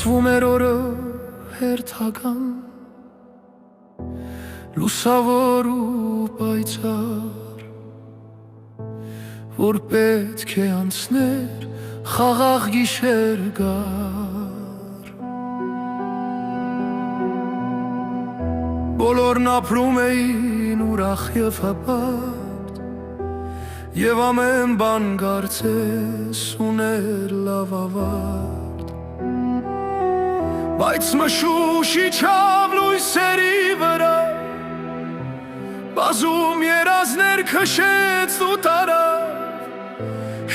Բացվում էր օրը հերթական, լուսավոր ու պայծառ, որ պետք է անցներ խաղաղ գիշեր գար։ Բոլորն ապրում էին ուրախ և հպարտ, և ամեն բան կարծես ուներ լավ ավարտ։ Բայց մշուշ իջավ լույսերի վրա, բազում երազներ քշեց ու տարավ,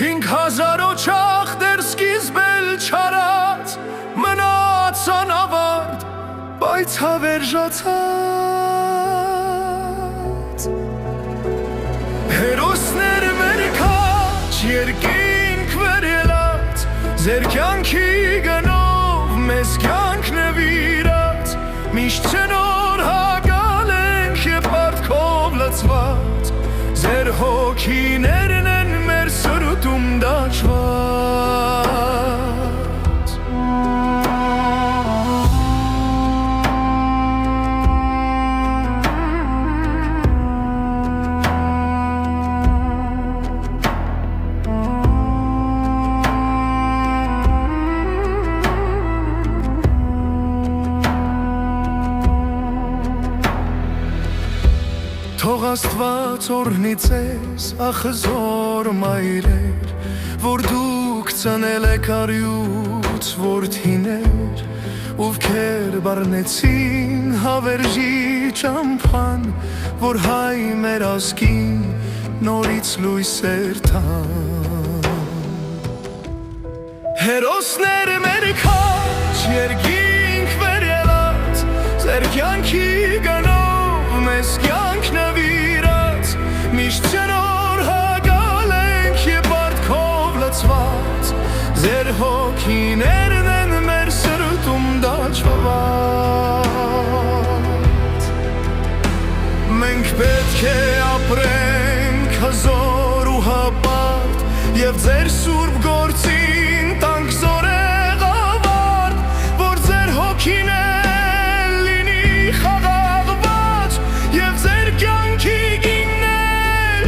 5000 օջախ դեռ սկիզբ էլ չարած, մնաց անավարտ, բայց հավերժացած։ Հերոսներ մեր քաջ երկինք վերելած, ձեր կյանքի գնով մեզ կյանք նվիրած, միշտ չնոր հագալ ենք և պարտքով լցված, ձեր հոգիներն են մեր սրտում դաջված։ Թող Աստված օրհնի ձեզ ախզոր մայրեր, որ դուք ծնել եք առյուծ որդիներ, ովքեր բառնեցին հավերժի ճամփան, որ հայ մեր ազգին նորից լույսեր տան։ Հերոսներ մեր քաջ երկինք վերելած, ձեր կյանքի գնով մեզ կյանք նվիրած, միշտ չնոր հագալ ենք և պարտքով լցված, ձեր հոգիներն են մեր սրտում դաջված։ Մենք պետք է ապրենք հզոր ու հպարտ, և ձեր սուրբ գործին տանք զորեղ ավարտ, որ ձեր հոգին էլ լինի խաղաղված, և ձեր կյանքի գիններ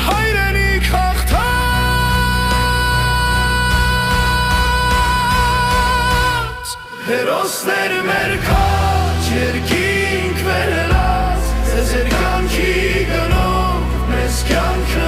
հայրենիք հաղթած։ Հերոսներ մեր քաջ երկինք վերելած, ձեր կյանքի գնով մեզ կյանքը